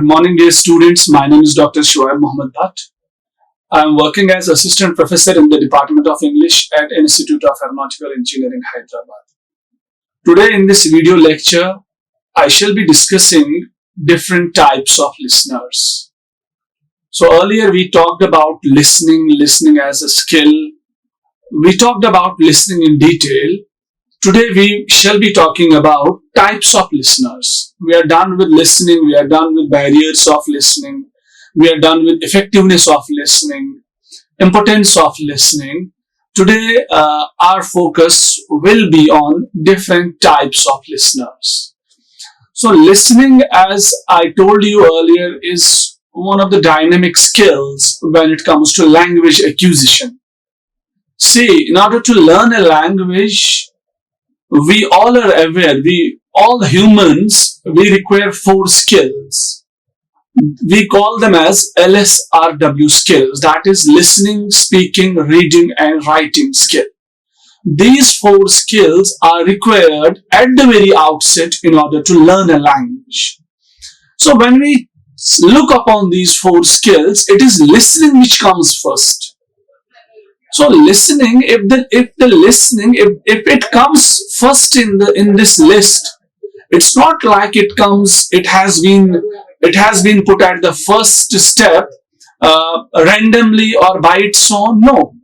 Good morning, dear students. My name is Dr. Shuaib Mohammad Bhat. I am working as Assistant Professor in the Department of English at Institute of Aeronautical Engineering, Hyderabad. Today in this video lecture, I shall be discussing different types of listeners. So earlier we talked about listening as a skill. We talked about listening in detail. Today we shall be talking about types of listeners. We are done with listening, we are done with barriers of listening, we are done with effectiveness of listening, importance of listening. Today our focus will be on different types of listeners. So listening, as I told you earlier, is one of the dynamic skills when it comes to language acquisition. See, in order to learn a language, we all are aware, all humans, we require 4 skills. We call them as LSRW skills, that is listening, speaking, reading and writing skill. These 4 skills are required at the very outset in order to learn a language. So when we look upon these 4 skills, it is listening which comes first. So listening, if it comes first in this list, it's not like it has been put at the first step randomly or by its own. No,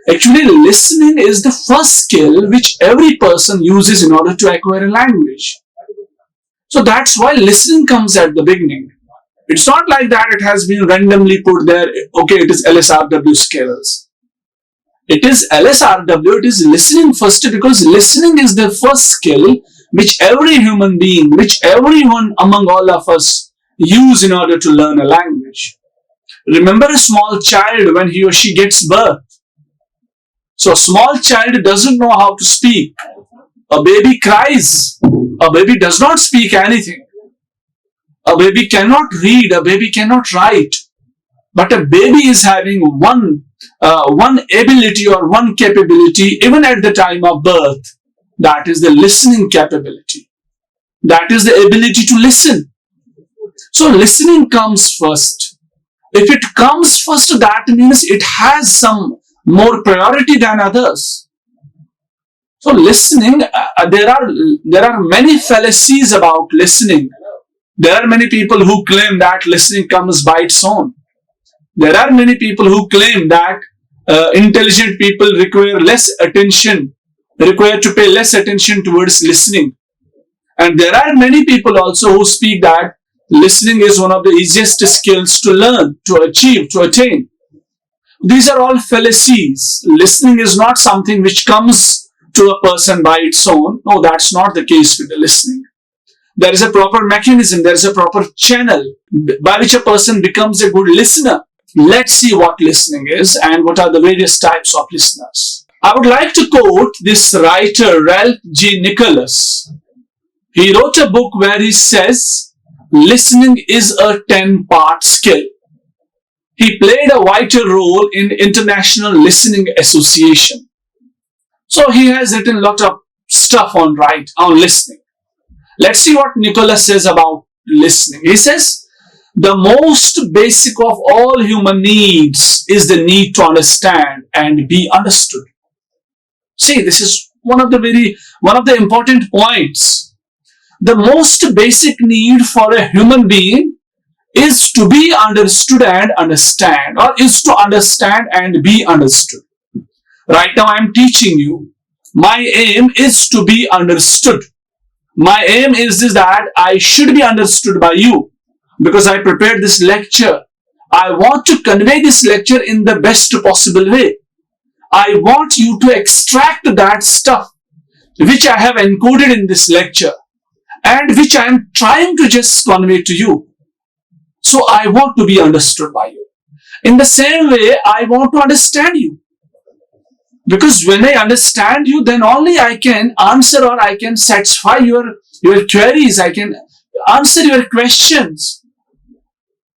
actually listening is the first skill which every person uses in order to acquire a language. So that's why listening comes at the beginning. It's not like that it has been randomly put there. Okay, it is LSRW skills. It is LSRW, it is listening first, because listening is the first skill which every human being, which everyone among all of us use in order to learn a language. Remember a small child when he or she gets birth. So a small child doesn't know how to speak. A baby cries. A baby does not speak anything. A baby cannot read. A baby cannot write. But a baby is having one ability or one capability even at the time of birth. That is the listening capability. That is the ability to listen. So listening comes first. If it comes first, that means it has some more priority than others. So listening, there are many fallacies about listening. There are many people who claim that listening comes by its own. There are many people who claim that intelligent people require to pay less attention towards listening. And there are many people also who speak that listening is one of the easiest skills to learn, to achieve, to attain. These are all fallacies. Listening is not something which comes to a person by its own. No, that's not the case with the listening. There is a proper mechanism, there is a proper channel by which a person becomes a good listener. Let's see what listening is and what are the various types of listeners. I would like to quote this writer, Ralph G. Nicholas. He wrote a book where he says, listening is a 10-part skill. He played a vital role in International Listening Association. So he has written a lot of stuff on listening. Let's see what Nicholas says about listening. He says, the most basic of all human needs is the need to understand and be understood. See, this is one of the important points. The most basic need for a human being is to be understood and understand, or is to understand and be understood. Right now I am teaching you. My aim is to be understood. My aim is that I should be understood by you. Because I prepared this lecture, I want to convey this lecture in the best possible way. I want you to extract that stuff which I have encoded in this lecture and which I am trying to just convey to you. So I want to be understood by you. In the same way, I want to understand you. Because when I understand you, then only I can answer or I can satisfy your queries. I can answer your questions.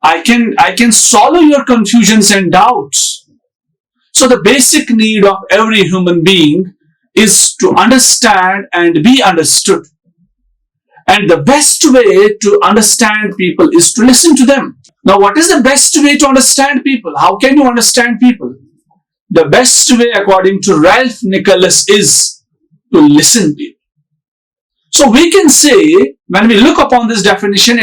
I can solve your confusions and doubts. So the basic need of every human being is to understand and be understood. And the best way to understand people is to listen to them. Now, what is the best way to understand people? How can you understand people? The best way, according to Ralph Nicholas, is to listen to people. So we can say, when we look upon this definition,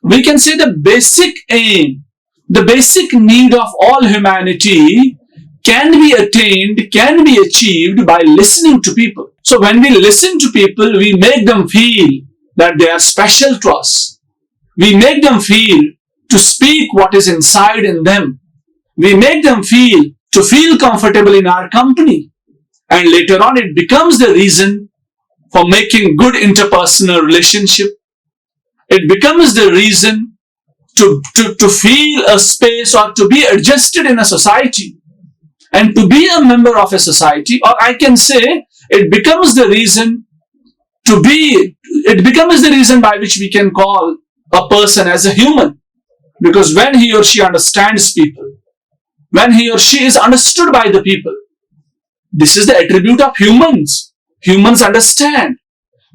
we can say the basic aim, the basic need of all humanity can be attained, can be achieved by listening to people. So when we listen to people, we make them feel that they are special to us. We make them feel to speak what is inside in them. We make them feel to feel comfortable in our company. And later on, it becomes the reason for making good interpersonal relationship. It becomes the reason to feel a space or to be adjusted in a society and to be a member of a society. Or I can say it becomes the reason by which we can call a person as a human. Because when he or she understands people, when he or she is understood by the people, this is the attribute of humans. Humans understand.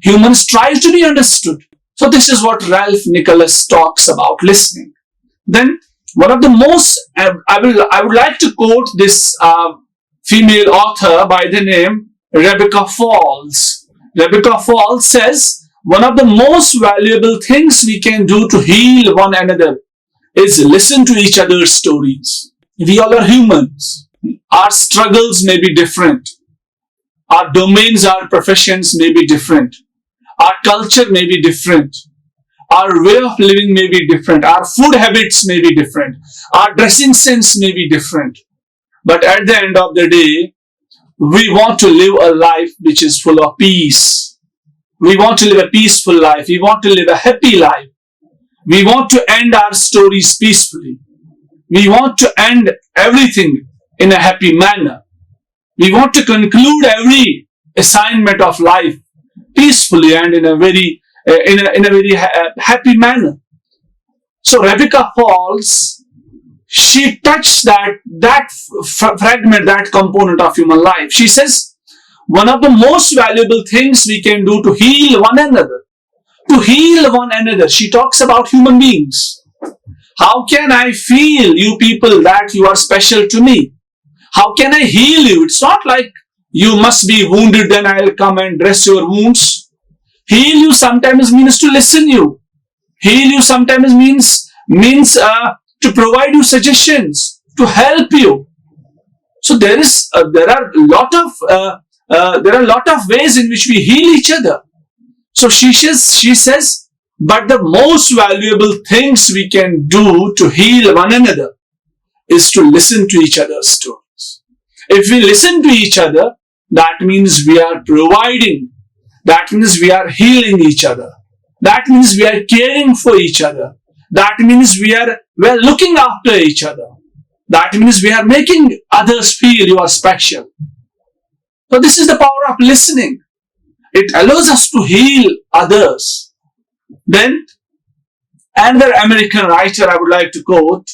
Humans try to be understood. So this is what Ralph Nicholas talks about listening. Then one of the most, I would like to quote this female author by the name Rebecca Falls. Rebecca Falls says, one of the most valuable things we can do to heal one another is listen to each other's stories. We all are humans. Our struggles may be different. Our domains, our professions may be different. Our culture may be different. Our way of living may be different. Our food habits may be different. Our dressing sense may be different. But at the end of the day, we want to live a life which is full of peace. We want to live a peaceful life. We want to live a happy life. We want to end our stories peacefully. We want to end everything in a happy manner. We want to conclude every assignment of life peacefully and in a very happy manner. So Rebecca Falls, she touched that fragment, that component of human life. She says, one of the most valuable things we can do to heal one another. To heal one another. She talks about human beings. How can I feel, you people, that you are special to me? How can I heal you? It's not like you must be wounded, then I'll come and dress your wounds. Heal you sometimes means to listen you. Heal you sometimes means to provide you suggestions, to help you. So there are a lot of ways in which we heal each other. So she says, but the most valuable things we can do to heal one another is to listen to each other's stories. If we listen to each other, that means we are providing. That means we are healing each other. That means we are caring for each other. That means we are looking after each other. That means we are making others feel you are special. So this is the power of listening. It allows us to heal others. Then, another American writer I would like to quote,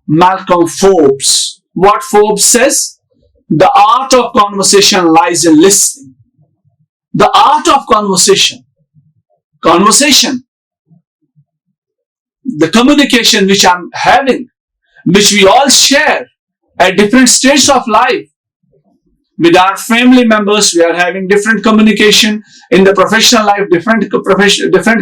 Malcolm Forbes. What Forbes says? The art of conversation lies in listening. The art of conversation. Conversation. The communication which I'm having, which we all share at different stages of life. With our family members, we are having different communication. In the professional life, different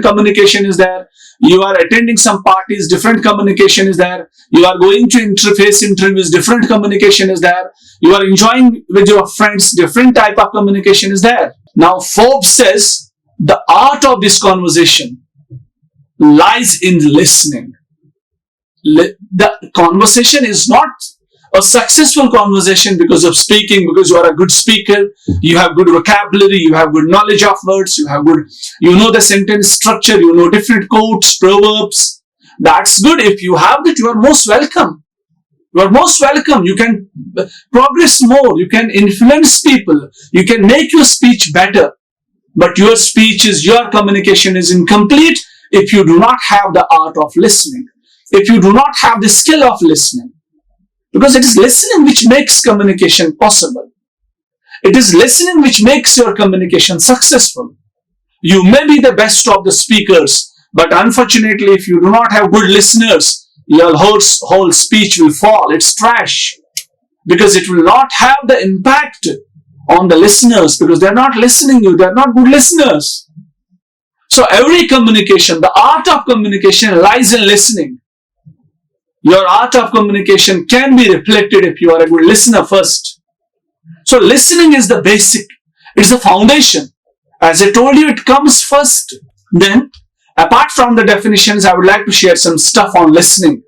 communication is there. You are attending some parties, different communication is there. You are going to interface interviews, different communication is there. You are enjoying with your friends, different type of communication is there. Now, Forbes says the art of this conversation lies in listening. The conversation is not a successful conversation because of speaking, because you are a good speaker, you have good vocabulary, you have good knowledge of words, you know the sentence structure, you know different quotes, proverbs. That's good. If you have that, you are most welcome. You are most welcome. You can progress more. You can influence people. You can make your speech better. But your communication is incomplete if you do not have the art of listening. If you do not have the skill of listening. Because it is listening which makes communication possible. It is listening which makes your communication successful. You may be the best of the speakers, but unfortunately, if you do not have good listeners, your whole speech will fall. It's trash because it will not have the impact on the listeners because they're not listening you. They're not good listeners. So every communication, the art of communication lies in listening. Your art of communication can be reflected if you are a good listener first. So listening is the basic. It's the foundation. As I told you, it comes first. Then, apart from the definitions, I would like to share some stuff on listening.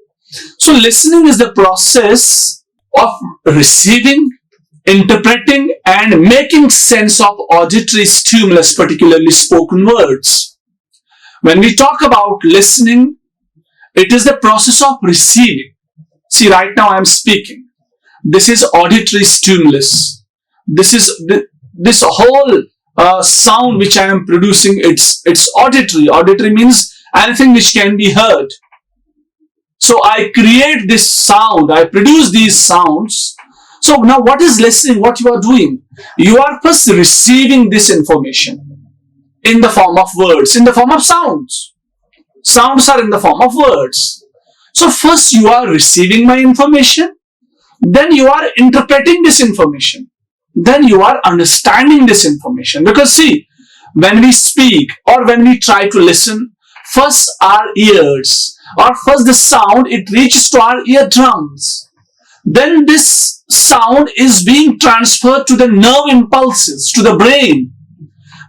So listening is the process of receiving, interpreting, and making sense of auditory stimulus, particularly spoken words. When we talk about listening, it is the process of receiving. See, right now I am speaking. This is auditory stimulus. This whole sound which I am producing, it's auditory. Auditory means anything which can be heard. So I create this sound, I produce these sounds. So now what is listening? What you are doing? You are first receiving this information in the form of words, in the form of sounds. Sounds are in the form of words. So first you are receiving my information, then you are interpreting this information, then you are understanding this information. Because see, when we speak or when we try to listen, first our ears or first the sound, it reaches to our eardrums. Then this sound is being transferred to the nerve impulses, to the brain.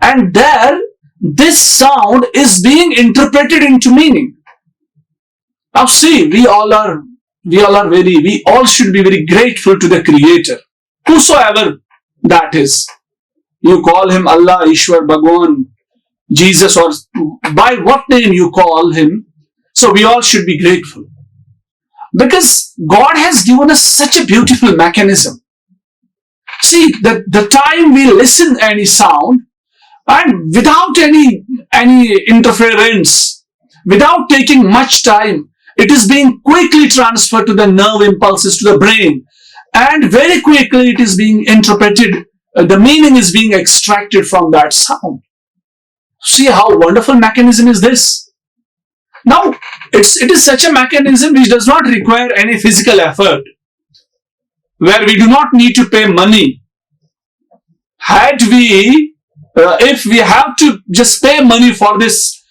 And there, this sound is being interpreted into meaning. Now see, we all should be very grateful to the Creator, whosoever that is. You call him Allah, Ishwar, Bhagwan, Jesus, or by what name you call him. So we all should be grateful. Because God has given us such a beautiful mechanism. See, the time we listen any sound, and without any interference, without taking much time, it is being quickly transferred to the nerve impulses, to the brain. And very quickly it is being interpreted. The meaning is being extracted from that sound. See how wonderful mechanism is this? Now, it is such a mechanism which does not require any physical effort, where we do not need to pay money. If we have to just pay money for this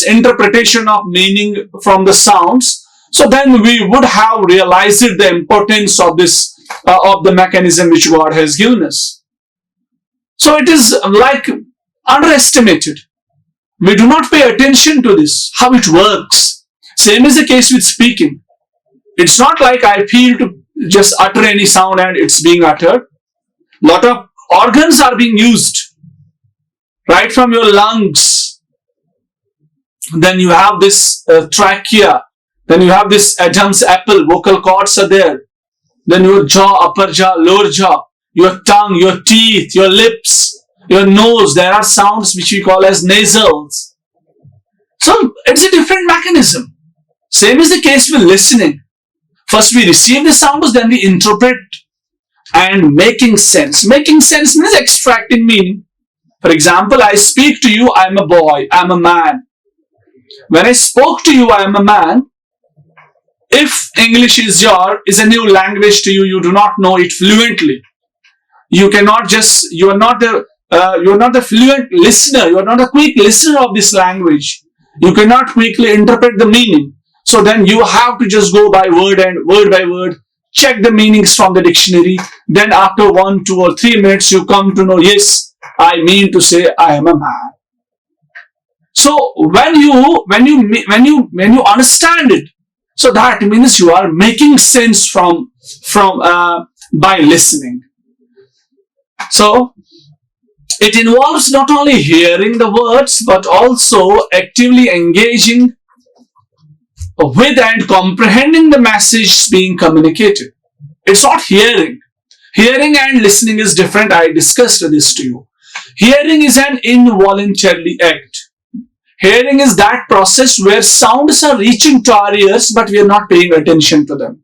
interpretation of meaning from the sounds, so then we would have realized the importance of this of the mechanism which God has given us. So it is like underestimated. We do not pay attention to this, how it works. Same is the case with speaking. It's not like I feel to just utter any sound and it's being uttered. Lot of organs are being used, right from your lungs. Then you have this trachea. Then you have this Adam's apple, vocal cords are there. Then your jaw, upper jaw, lower jaw, your tongue, your teeth, your lips, your nose. There are sounds which we call as nasals. So it's a different mechanism. Same is the case with listening. First we receive the sounds, then we interpret and making sense. Making sense means extracting meaning. For example, I speak to you, I am a boy, I am a man. When I spoke to you, I am a man. If English is a new language to you, you do not know it fluently. You are not the fluent listener. You are not a quick listener of this language. You cannot quickly interpret the meaning. So then you have to just go by word by word, check the meanings from the dictionary. Then after 1, 2, or 3 minutes, you come to know, yes, I mean to say I am a man. So when you understand it, so that means you are making sense by listening. So it involves not only hearing the words, but also actively engaging with and comprehending the message being communicated. It's not hearing. Hearing and listening is different. I discussed this to you. Hearing is an involuntary act. Hearing is that process where sounds are reaching to our ears, but we are not paying attention to them.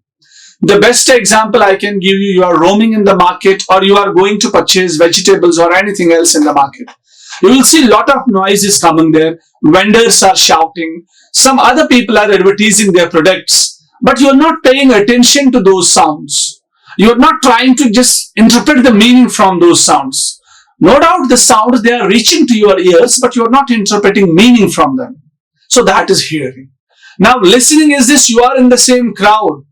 The best example I can give you, you are roaming in the market or you are going to purchase vegetables or anything else in the market. You will see a lot of noise is coming there. Vendors are shouting. Some other people are advertising their products. But you are not paying attention to those sounds. You are not trying to just interpret the meaning from those sounds. No doubt the sounds, they are reaching to your ears, but you are not interpreting meaning from them. So that is hearing. Now listening is this: you are in the same crowd,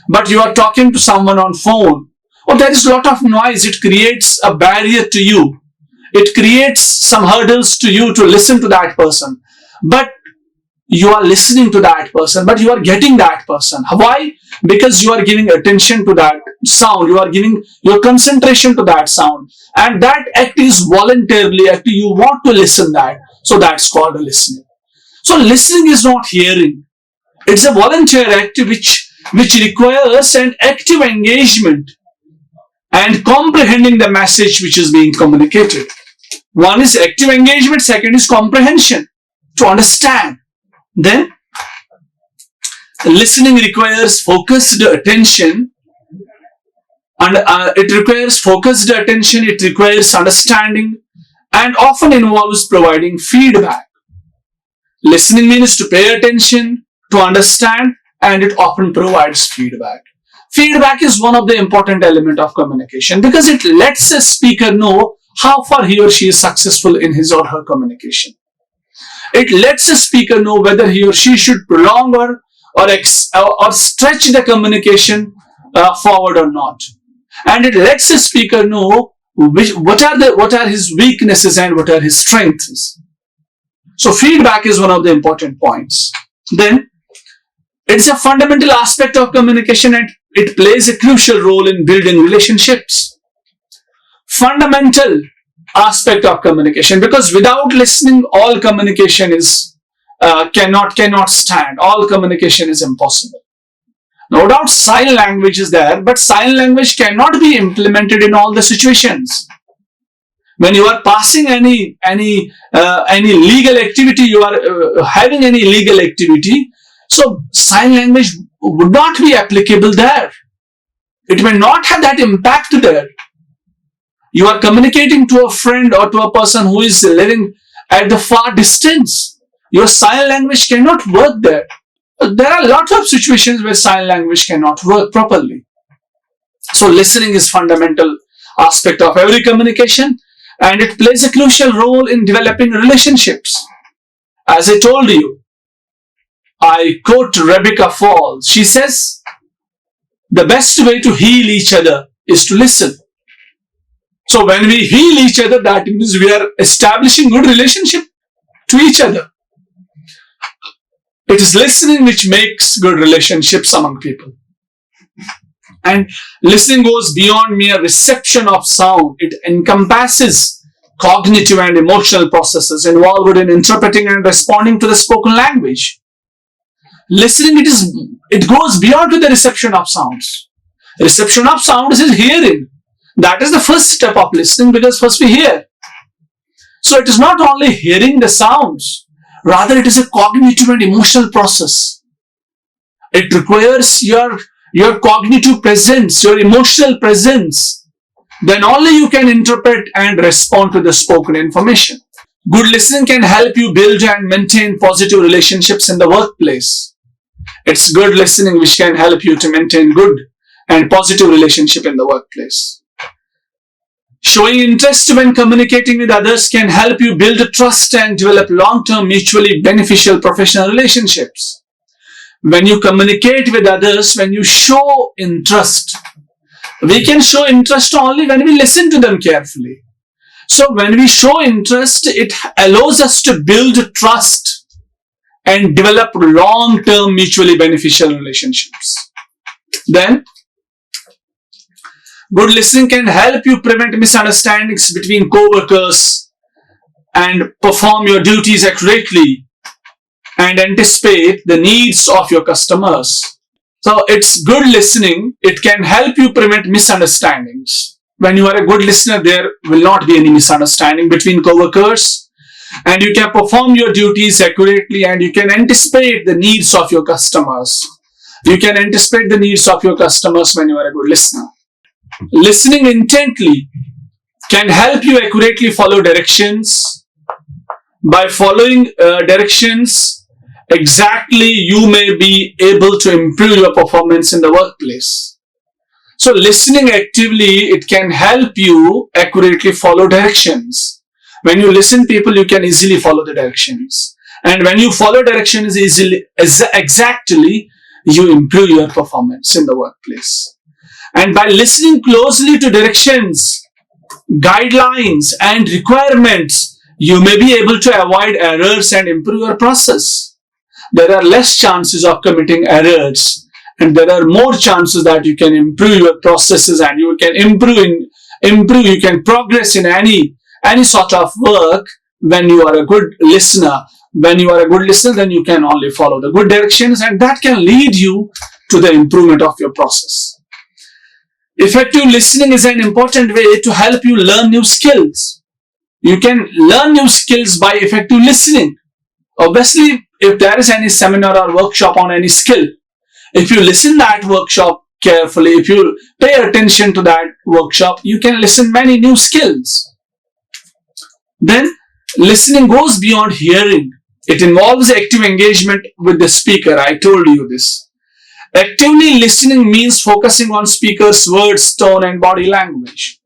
but you are talking to someone on phone. Or there is a lot of noise. It creates a barrier to you. It creates some hurdles to you to listen to that person. But you are listening to that person, but you are getting that person. Why? Because you are giving attention to that sound. You are giving your concentration to that sound. And that act is voluntarily act. You want to listen that. So that's called a listening. So listening is not hearing. It's a voluntary act which requires an active engagement and comprehending the message which is being communicated. One is active engagement, second is comprehension, to understand. Then, listening requires focused attention, and it requires understanding, and often involves providing feedback. Listening means to pay attention, to understand, and it often provides feedback. Feedback is one of the important elements of communication because it lets a speaker know how far he or she is successful in his or her communication. It lets a speaker know whether he or she should prolong or stretch the communication forward or not. And it lets a speaker know what are his weaknesses and what are his strengths. So feedback is one of the important points. Then it's a fundamental aspect of communication and it plays a crucial role in building relationships. Fundamental aspect of communication, because without listening, all communication is cannot stand. All communication is impossible. No doubt sign language is there, but sign language cannot be implemented in all the situations. When you are passing any legal activity, you are having any legal activity, so sign language would not be applicable there. It may not have that impact there. You are communicating to a friend or to a person who is living at the far distance. Your sign language cannot work there. There are lots of situations where sign language cannot work properly. So listening is fundamental aspect of every communication and it plays a crucial role in developing relationships. As I told you, I quote Rebecca Falls. She says, the best way to heal each other is to listen. So when we heal each other, that means we are establishing good relationship to each other. It is listening which makes good relationships among people. And listening goes beyond mere reception of sound. It encompasses cognitive and emotional processes involved in interpreting and responding to the spoken language. Listening, it goes beyond to the reception of sounds. The reception of sounds is hearing. That is the first step of listening because first we hear. So it is not only hearing the sounds, rather it is a cognitive and emotional process. It requires your cognitive presence, your emotional presence. Then only you can interpret and respond to the spoken information. Good listening can help you build and maintain positive relationships in the workplace. It's good listening which can help you to maintain good and positive relationship in the workplace. Showing interest when communicating with others can help you build trust and develop long-term mutually beneficial professional relationships. When you communicate with others, when you show interest, we can show interest only when we listen to them carefully. So when we show interest, it allows us to build trust and develop long-term mutually beneficial relationships. Then, good listening can help you prevent misunderstandings between co-workers and perform your duties accurately and anticipate the needs of your customers. So it's good listening. It can help you prevent misunderstandings. When you are a good listener, there will not be any misunderstanding between co-workers and you can perform your duties accurately and you can anticipate the needs of your customers. You can anticipate the needs of your customers when you are a good listener. Listening intently can help you accurately follow directions By following directions exactly, you may be able to improve your performance in the workplace. So listening actively, it can help you accurately follow directions. When you listen people, you can easily follow the directions. And when you follow directions exactly, you improve your performance in the workplace. And by listening closely to directions, guidelines and requirements, you may be able to avoid errors and improve your process. There are less chances of committing errors, and there are more chances that you can improve your processes, and you can improve, you can progress in any sort of work when you are a good listener. When you are a good listener, then you can only follow the good directions, and that can lead you to the improvement of your process. Effective listening is an important way to help you learn new skills. You can learn new skills by effective listening. Obviously, if there is any seminar or workshop on any skill, if you listen that workshop carefully, if you pay attention to that workshop, you can listen many new skills. Then, listening goes beyond hearing. It involves active engagement with the speaker. I told you this. Actively listening means focusing on speaker's words, tone, and body language.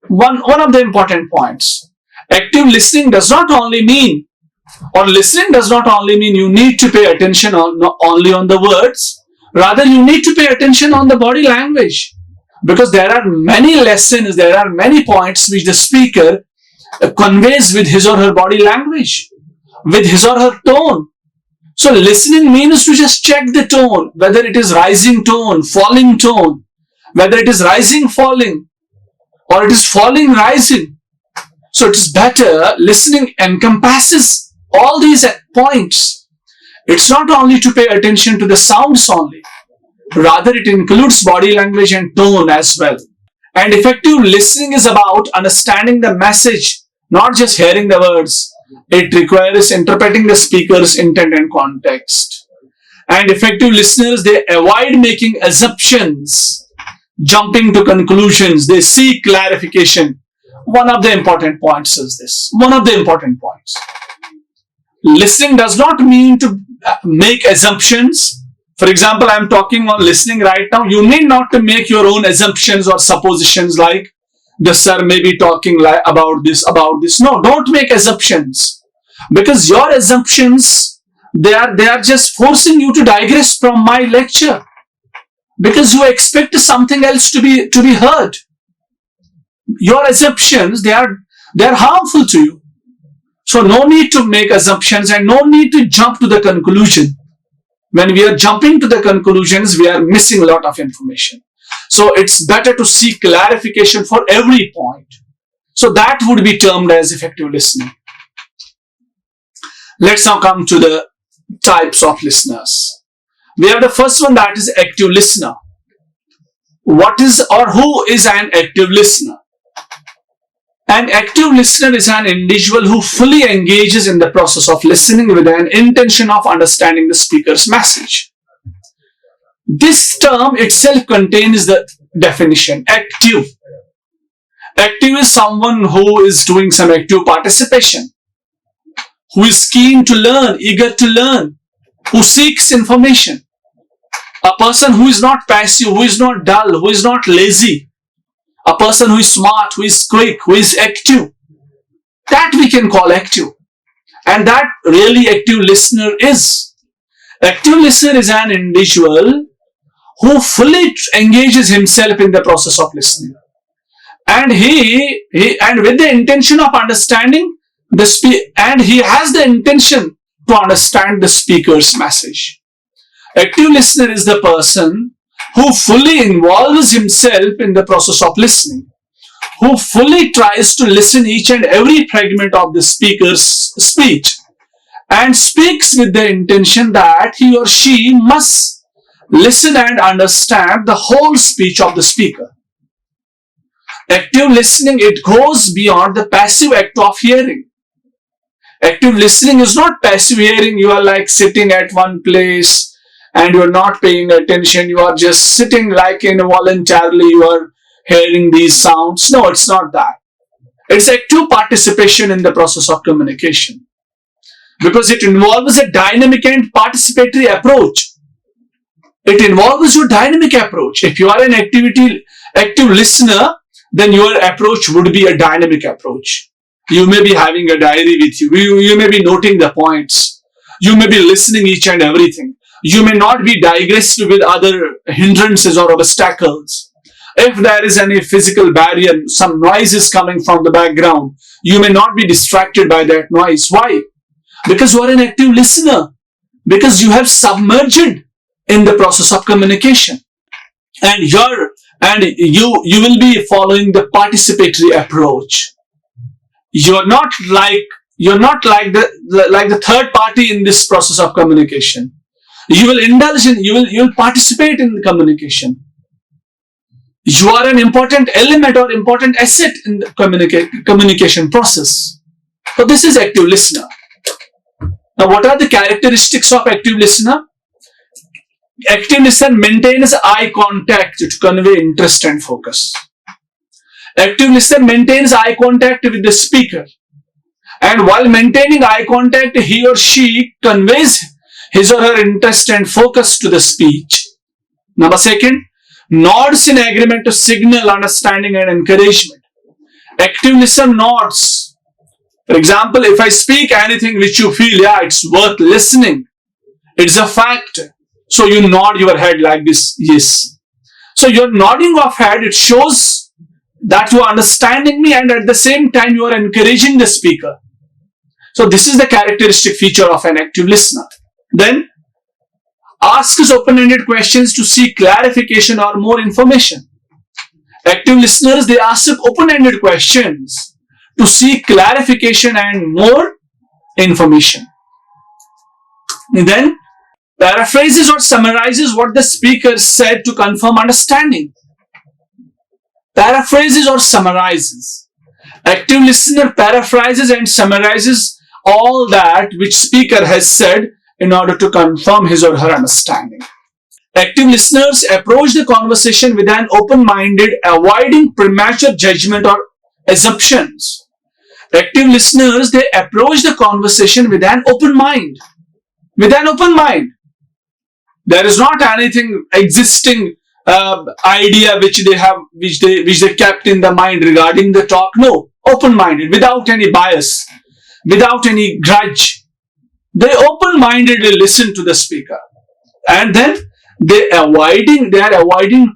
One of the important points. Active listening does not only mean, you need to pay attention not only on the words, rather you need to pay attention on the body language. Because there are many lessons, there are many points which the speaker conveys with his or her body language, with his or her tone. So listening means to just check the tone, whether it is rising tone, falling tone, whether it is rising, falling, or it is falling, rising. So it is better. Listening encompasses all these points. It's not only to pay attention to the sounds only, rather it includes body language and tone as well. And effective listening is about understanding the message, not just hearing the words. It requires interpreting the speaker's intent and context. And effective listeners, they avoid making assumptions, jumping to conclusions. They seek clarification. One of the important points is this. One of the important points. Listening does not mean to make assumptions. For example, I am talking on listening right now. You need not to make your own assumptions or suppositions like the sir may be talking about this. No, don't make assumptions. Because your assumptions, they are just forcing you to digress from my lecture. Because you expect something else to be heard. Your assumptions, they are harmful to you. So no need to make assumptions and no need to jump to the conclusion. When we are jumping to the conclusions, we are missing a lot of information. So it's better to seek clarification for every point. So that would be termed as effective listening. Let's now come to the types of listeners. We have the first one, that is active listener. What is or who is an active listener? An active listener is an individual who fully engages in the process of listening with an intention of understanding the speaker's message. This term itself contains the definition, active. Active is someone who is doing some active participation, who is keen to learn, eager to learn, who seeks information. A person who is not passive, who is not dull, who is not lazy. A person who is smart, who is quick, who is active. That we can call active. And that really active listener is. Active listener is an individual who fully engages himself in the process of listening. And he with the intention of understanding and he has the intention to understand the speaker's message. Active listener is the person who fully involves himself in the process of listening, who fully tries to listen each and every fragment of the speaker's speech and speaks with the intention that he or she must listen and understand the whole speech of the speaker. Active listening, it goes beyond the passive act of hearing. Active listening is not passive hearing. You are like sitting at one place and you are not paying attention. You are just sitting like involuntarily you are hearing these sounds. No, it's not that. It's active participation in the process of communication. because it involves a dynamic and participatory approach. It involves your dynamic approach. If you are an active listener, then your approach would be a dynamic approach. You may be having a diary with you. You may be noting the points. You may be listening each and everything. You may not be digressed with other hindrances or obstacles. If there is any physical barrier, some noise is coming from the background, you may not be distracted by that noise. Why? Because you are an active listener. Because you have submerged in the process of communication. And you will be following the participatory approach. You're not like the third party in this process of communication. You will indulge in, you will participate in the communication. You are an important element or important asset in the communication process. So this is active listener. Now, what are the characteristics of active listener? Active listener maintains eye contact to convey interest and focus. Active listener maintains eye contact with the speaker. And while maintaining eye contact, he or she conveys his or her interest and focus to the speech. Number second, nods in agreement to signal understanding and encouragement. Active listener nods. For example, if I speak anything which you feel, yeah, it's worth listening, it's a fact. So you nod your head like this, yes. So your nodding of head, it shows that you are understanding me and at the same time you are encouraging the speaker. So this is the characteristic feature of an active listener. Then, asks open-ended questions to seek clarification or more information. Active listeners, they ask open-ended questions to seek clarification and more information. And then, paraphrases or summarizes what the speaker said to confirm understanding. Paraphrases or summarizes. Active listener paraphrases and summarizes all that which speaker has said in order to confirm his or her understanding. Active listeners approach the conversation with an open-minded, avoiding premature judgment or assumptions. Active listeners, they approach the conversation with an open mind. With an open mind. There is not anything existing idea which they kept in the mind regarding the talk. No, open-minded, without any bias, without any grudge. They open-mindedly listen to the speaker, and then they are avoiding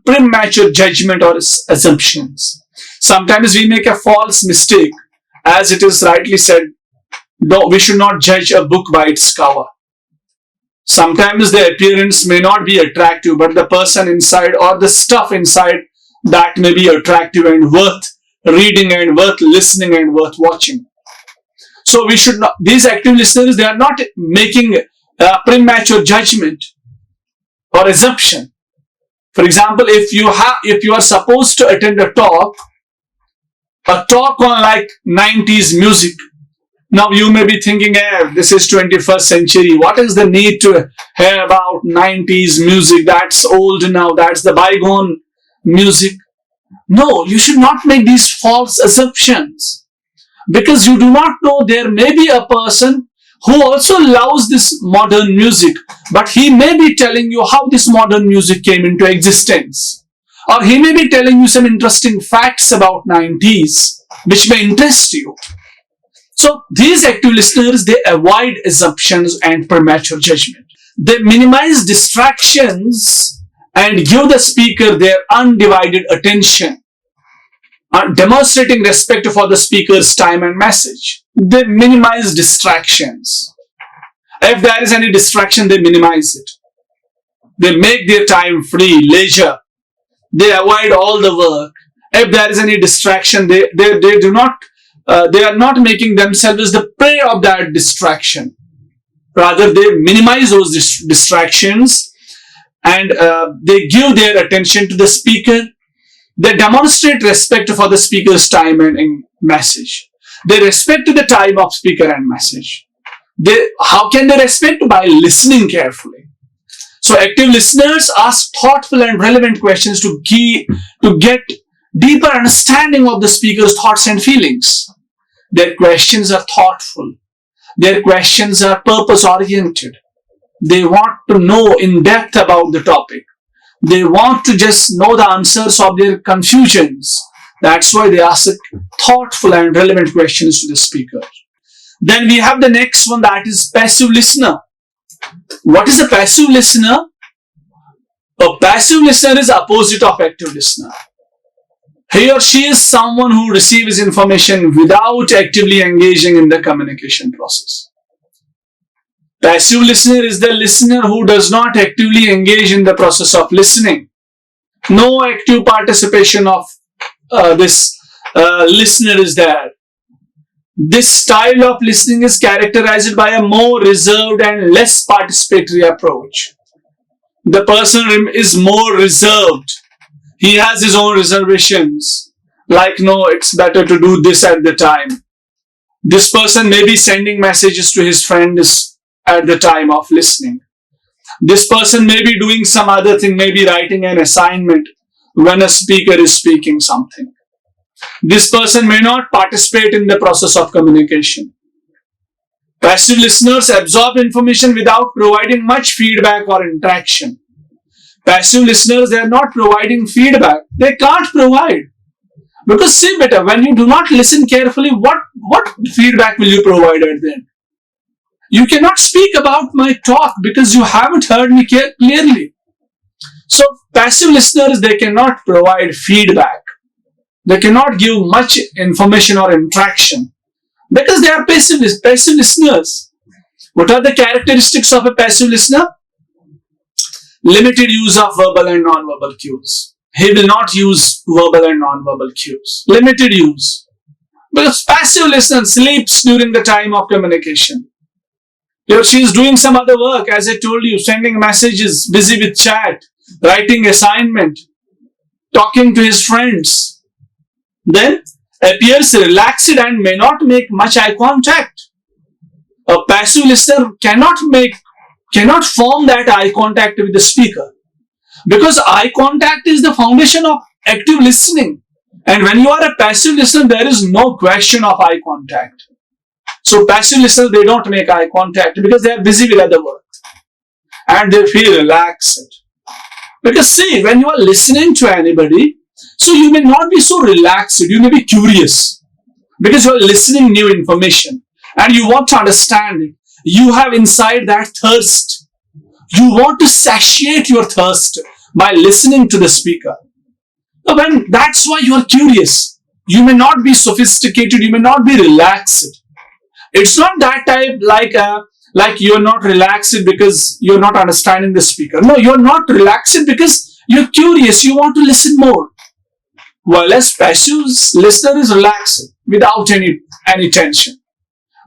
premature judgment or assumptions. Sometimes we make a false mistake, as it is rightly said. No, we should not judge a book by its cover. Sometimes the appearance may not be attractive, but the person inside or the stuff inside, that may be attractive and worth reading and worth listening and worth watching. So we should not, these active listeners, they are not making premature judgment or assumption. For example, if you are supposed to attend a talk on like 90s music, now you may be thinking, hey, this is 21st century. What is the need to hear about 90s music? That's old now. That's the bygone music. No, you should not make these false assumptions. Because you do not know, there may be a person who also loves this modern music, but he may be telling you how this modern music came into existence. Or he may be telling you some interesting facts about 90s, which may interest you. So these active listeners, they avoid assumptions and premature judgment. They minimize distractions and give the speaker their undivided attention, demonstrating respect for the speaker's time and message. They minimize distractions. If there is any distraction, they minimize it. They make their time free, leisure. They avoid all the work. If there is any distraction, they are not making themselves the prey of that distraction. Rather, they minimize those distractions and they give their attention to the speaker. They demonstrate respect for the speaker's time and message. They respect the time of speaker and message. How can they respect? By listening carefully. So active listeners ask thoughtful and relevant questions to get deeper understanding of the speaker's thoughts and feelings. Their questions are thoughtful. Their questions are purpose-oriented. They want to know in depth about the topic. They want to just know the answers of their confusions. That's why they ask thoughtful and relevant questions to the speaker. Then we have the next one, that is passive listener. What is a passive listener? A passive listener is opposite of active listener. He or she is someone who receives information without actively engaging in the communication process. Passive listener is the listener who does not actively engage in the process of listening. No active participation of this listener is there. This style of listening is characterized by a more reserved and less participatory approach. The person is more reserved. He has his own reservations. Like, no, it's better to do this at the time. This person may be sending messages to his friends at the time of listening. This person may be doing some other thing, maybe writing an assignment when a speaker is speaking something. This person may not participate in the process of communication. Passive listeners absorb information without providing much feedback or interaction. Passive listeners, they are not providing feedback. They can't provide. Because see better, when you do not listen carefully, what feedback will you provide at the end? You cannot speak about my talk because you haven't heard me clearly. So passive listeners, they cannot provide feedback. They cannot give much information or interaction because they are passive listeners. What are the characteristics of a passive listener? Limited use of verbal and non-verbal cues. He will not use verbal and non-verbal cues. Limited use. Because passive listener sleeps during the time of communication. She is doing some other work, as I told you, sending messages, busy with chat, writing assignment, talking to his friends. Then appears relaxed and may not make much eye contact. A passive listener cannot form that eye contact with the speaker, because eye contact is the foundation of active listening. And when you are a passive listener, there is no question of eye contact. So passive listeners, they don't make eye contact because they are busy with other work and they feel relaxed. Because see, when you are listening to anybody, so you may not be so relaxed, you may be curious because you are listening new information and you want to understand it. You have inside that thirst. You want to satiate your thirst by listening to the speaker. That's why you are curious. You may not be sophisticated, you may not be relaxed. It's not that type like you're not relaxed because you're not understanding the speaker. No, you're not relaxed because you're curious, you want to listen more. While as passive listener is relaxed without any tension.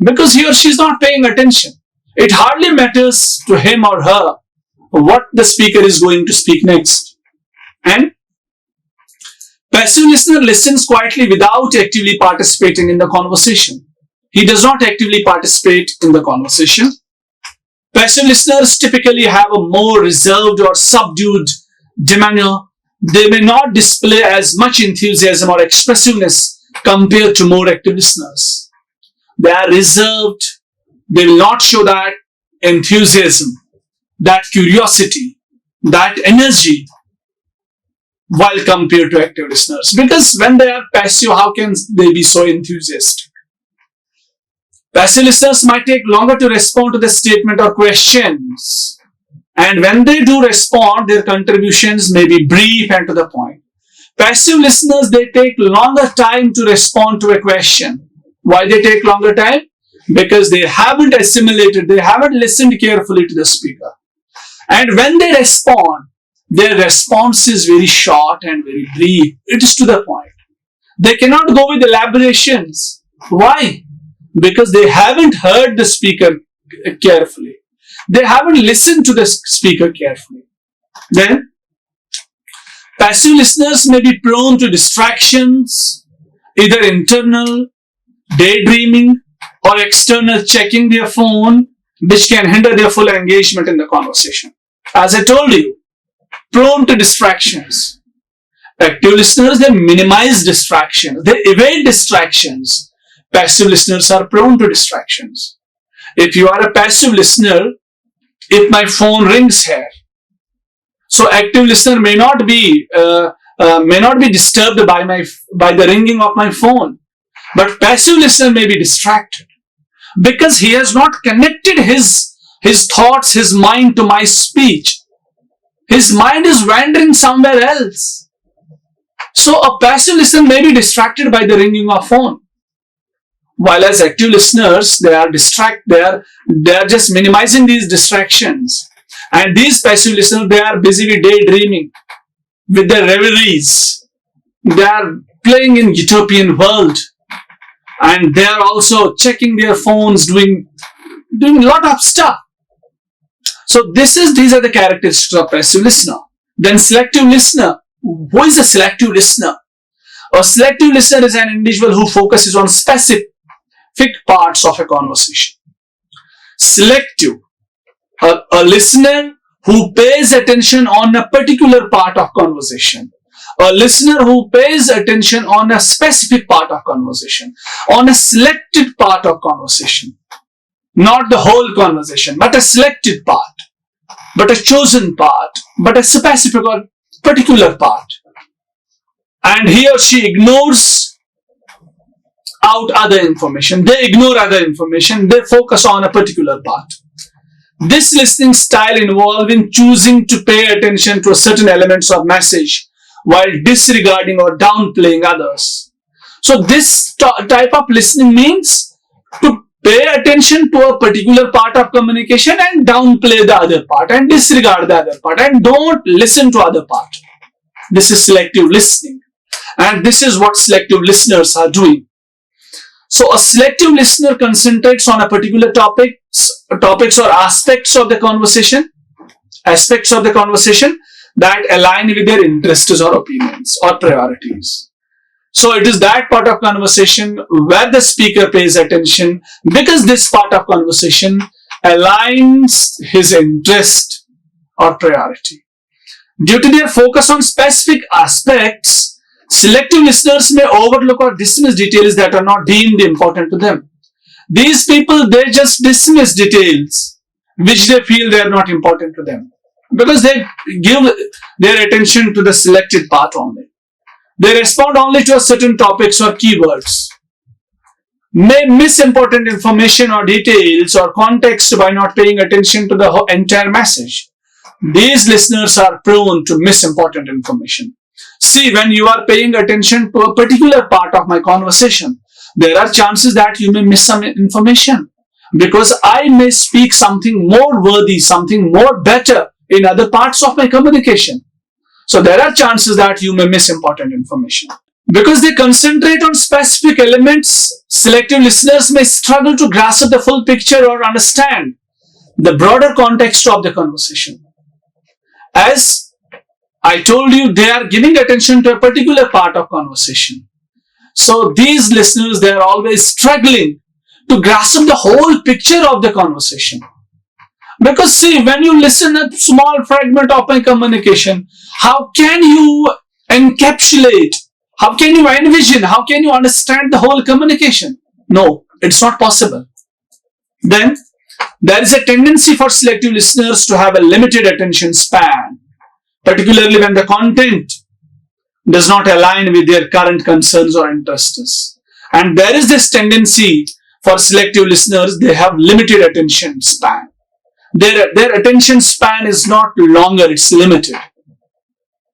Because he or she is not paying attention. It hardly matters to him or her what the speaker is going to speak next. And passive listener listens quietly without actively participating in the conversation. He does not actively participate in the conversation. Passive listeners typically have a more reserved or subdued demeanor. They may not display as much enthusiasm or expressiveness compared to more active listeners. They are reserved. They will not show that enthusiasm, that curiosity, that energy while compared to active listeners. Because when they are passive, how can they be so enthusiastic? Passive listeners might take longer to respond to the statement or questions. And when they do respond, their contributions may be brief and to the point. Passive listeners, they take longer time to respond to a question. Why they take longer time? Because they haven't assimilated, they haven't listened carefully to the speaker. And when they respond, their response is very short and very brief. It is to the point. They cannot go with elaborations. Why? Because they haven't heard the speaker carefully. They haven't listened to the speaker carefully. Then, passive listeners may be prone to distractions, either internal, daydreaming, or external checking their phone, which can hinder their full engagement in the conversation. As I told you, prone to distractions. Active listeners, they minimize distractions. They evade distractions. Passive listeners are prone to distractions. If you are a passive listener, if my phone rings here, so active listener may not be disturbed by the ringing of my phone, but passive listener may be distracted because he has not connected his thoughts, his mind to my speech. His mind is wandering somewhere else. So a passive listener may be distracted by the ringing of phone. While as active listeners, they are just minimizing these distractions. And these passive listeners, they are busy with daydreaming, with their reveries. They are playing in utopian world. And they are also checking their phones, doing a lot of stuff. So these are the characteristics of passive listener. Then selective listener. Who is a selective listener? A selective listener is an individual who focuses on specific parts of a conversation. Selective. A listener who pays attention on a particular part of conversation. A listener who pays attention on a specific part of conversation. On a selected part of conversation. Not the whole conversation, but a selected part. But a chosen part. But a specific or particular part. And he or she ignores out other information. They ignore other information. They focus on a particular part. This listening style involves in choosing to pay attention to certain elements of message while disregarding or downplaying others. So this type of listening means to pay attention to a particular part of communication and downplay the other part and disregard the other part and don't listen to other part. This is selective listening. And this is what selective listeners are doing. So a selective listener concentrates on a particular topics or aspects of the conversation that align with their interests or opinions or priorities. So it is that part of conversation where the speaker pays attention because this part of conversation aligns his interest or priority. Due to their focus on specific aspects, selective listeners may overlook or dismiss details that are not deemed important to them. These people, they just dismiss details which they feel they are not important to them because they give their attention to the selected part only. They respond only to a certain topics or keywords. May miss important information or details or context by not paying attention to the entire message. These listeners are prone to miss important information. See, when you are paying attention to a particular part of my conversation, there are chances that you may miss some information because I may speak something more worthy, something more better in other parts of my communication. So there are chances that you may miss important information. Because they concentrate on specific elements, selective listeners may struggle to grasp the full picture or understand the broader context of the conversation. As I told you, they are giving attention to a particular part of conversation. So these listeners, they are always struggling to grasp the whole picture of the conversation. Because see, when you listen a small fragment of my communication, how can you encapsulate, how can you envision, how can you understand the whole communication? No, it's not possible. Then, there is a tendency for selective listeners to have a limited attention span, particularly when the content does not align with their current concerns or interests. And there is this tendency for selective listeners, they have limited attention span. Their attention span is not longer, it's limited.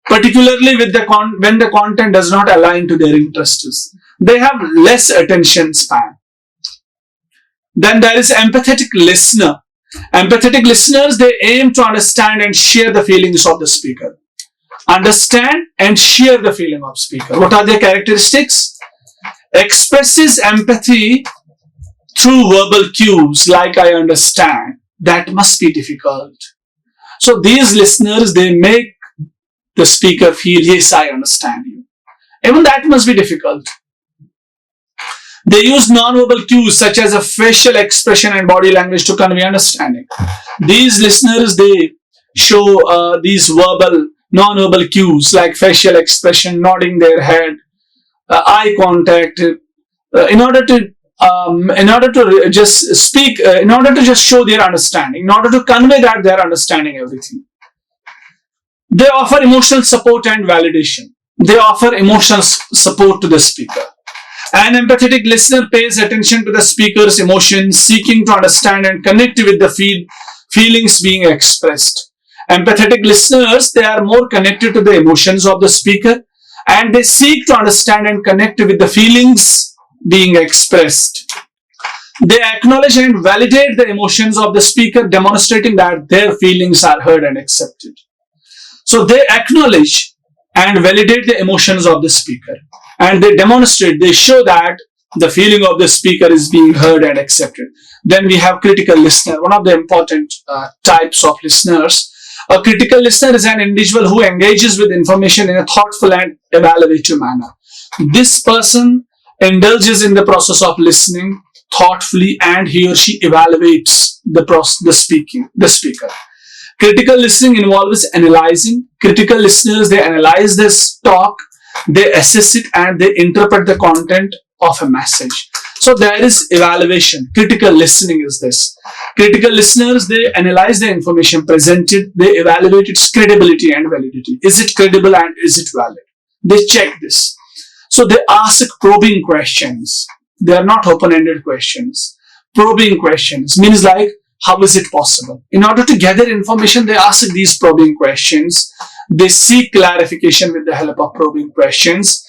Particularly with when the content does not align to their interests. They have less attention span. Then there is empathetic listener. Empathetic listeners, they aim to understand and share the feelings of the speaker. Understand and share the feeling of speaker. What are their characteristics? Expresses empathy through verbal cues like I understand. That must be difficult. So these listeners, they make the speaker feel, yes, I understand you. Even that must be difficult. They use non-verbal cues such as a facial expression and body language to convey understanding. These listeners, they show these non-verbal cues like facial expression, nodding their head, eye contact, in order to in order to just speak, in order to just show their understanding, in order to convey that they're understanding everything. They offer emotional support and validation. They offer emotional support to the speaker. An empathetic listener pays attention to the speaker's emotions, seeking to understand and connect with the feelings being expressed. Empathetic listeners, they are more connected to the emotions of the speaker, and they seek to understand and connect with the feelings being expressed. They acknowledge and validate the emotions of the speaker, demonstrating that their feelings are heard and accepted. So they acknowledge and validate the emotions of the speaker, and they demonstrate, they show that the feeling of the speaker is being heard and accepted. Then we have critical listener, one of the important types of listeners. A critical listener is an individual who engages with information in a thoughtful and evaluative manner. This person indulges in the process of listening thoughtfully, and he or she evaluates the speaker. Critical listening involves analyzing. Critical listeners, they analyze this talk, they assess it, and they interpret the content of a message. So there is evaluation. Critical listening is this. Critical listeners, they analyze the information presented, they evaluate its credibility and validity. Is it credible and is it valid? They check this. So they ask probing questions. They are not open-ended questions. Probing questions means like, how is it possible? In order to gather information, they ask these probing questions. They seek clarification with the help of probing questions.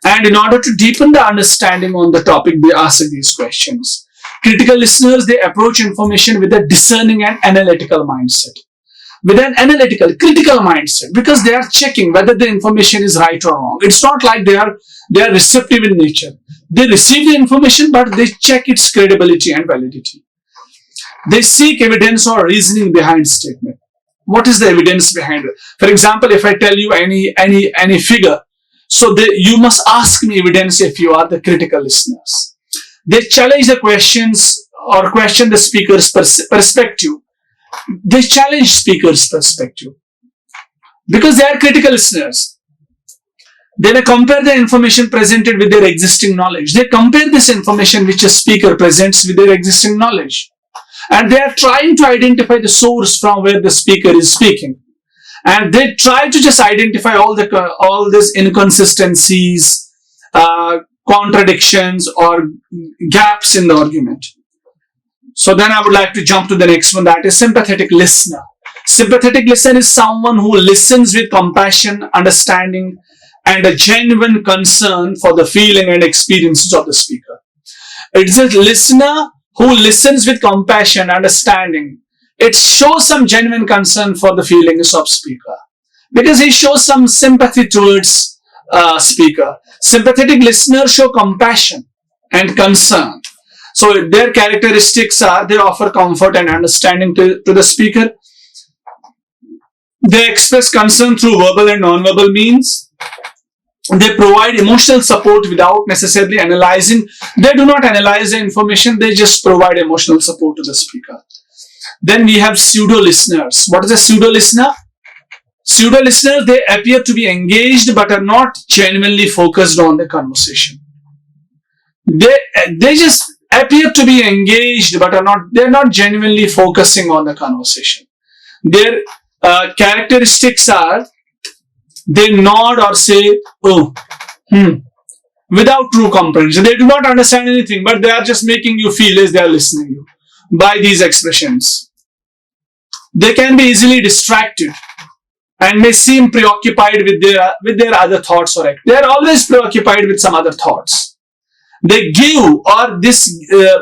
And in order to deepen the understanding on the topic, they ask these questions. Critical listeners, they approach information with a discerning and analytical mindset. With an analytical, critical mindset, because they are checking whether the information is right or wrong. It's not like they are receptive in nature. They receive the information, but they check its credibility and validity. They seek evidence or reasoning behind statement. What is the evidence behind it? For example, if I tell you any figure, so you must ask me evidence if you are the critical listeners. They challenge the questions or question the speaker's perspective. They challenge speaker's perspective because they are critical listeners. They may compare the information presented with their existing knowledge. They compare this information which a speaker presents with their existing knowledge. And they are trying to identify the source from where the speaker is speaking. And they try to just identify all these inconsistencies, contradictions, or gaps in the argument. So then I would like to jump to the next one, that is sympathetic listener. Sympathetic listener is someone who listens with compassion, understanding, and a genuine concern for the feeling and experiences of the speaker. It's a listener who listens with compassion, understanding. It shows some genuine concern for the feelings of speaker because he shows some sympathy towards speaker. Sympathetic listeners show compassion and concern. So their characteristics are, they offer comfort and understanding to the speaker. They express concern through verbal and non-verbal means. They provide emotional support without necessarily analyzing. They do not analyze the information, they just provide emotional support to the speaker. Then we have pseudo-listeners. What is a pseudo-listener? Pseudo-listeners, they appear to be engaged but are not genuinely focused on the conversation. They just appear to be engaged but they're not genuinely focusing on the conversation. Their characteristics are, they nod or say, oh, without true comprehension. They do not understand anything, but they are just making you feel as they are listening to you by these expressions. They can be easily distracted and may seem preoccupied with their other thoughts or act. They are always preoccupied with some other thoughts. They give, or this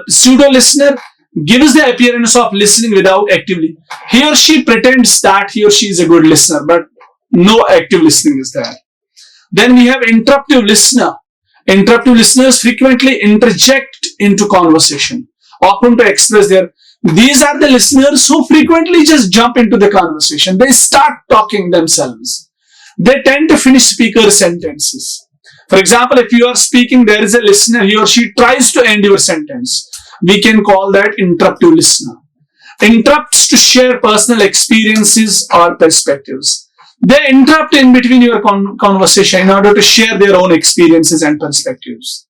pseudo-listener gives the appearance of listening without actively. He or she pretends that he or she is a good listener, but no active listening is there. Then we have interruptive listener. Interruptive listeners frequently interject into conversation, often to express these are the listeners who frequently just jump into the conversation. They start talking themselves. They tend to finish speaker's sentences. For example, if you are speaking, there is a listener, he or she tries to end your sentence. We can call that interruptive listener. Interrupts to share personal experiences or perspectives. They interrupt in between your conversation in order to share their own experiences and perspectives.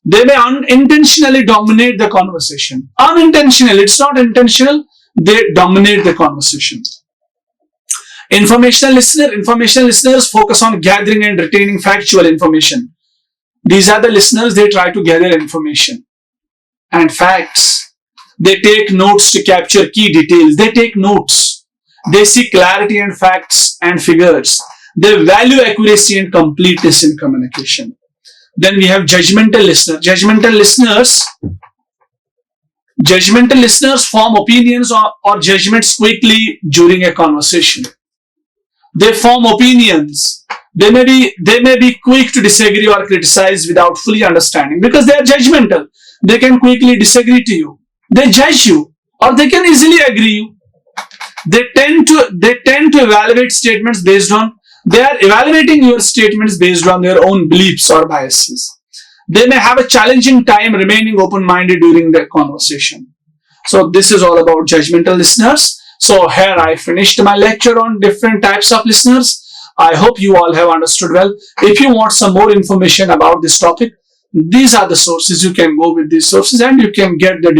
They may unintentionally dominate the conversation. Unintentionally, it's not intentional, they dominate the conversation. Informational listeners focus on gathering and retaining factual information. These are the listeners, they try to gather information and facts. They take notes to capture key details. They take notes. They seek clarity and facts and figures. They value accuracy and completeness in communication. Then we have judgmental listeners. Judgmental listeners form opinions or judgments quickly during a conversation. They form opinions. They may be quick to disagree or criticize without fully understanding because they are judgmental. They can quickly disagree to you. They judge you, or they can easily agree you. They tend to evaluate statements based on, they are evaluating your statements based on their own beliefs or biases. They may have a challenging time remaining open-minded during their conversation. So this is all about judgmental listeners. So here I finished my lecture on different types of listeners. I hope you all have understood well. If you want some more information about this topic, these are the sources. You can go with these sources and you can get the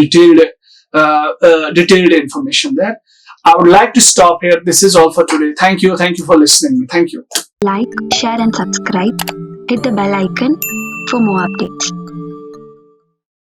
detailed information there. I would like to stop here. This is all for today. Thank you. Thank you for listening. Thank you. Like, share and subscribe. Hit the bell icon for more updates.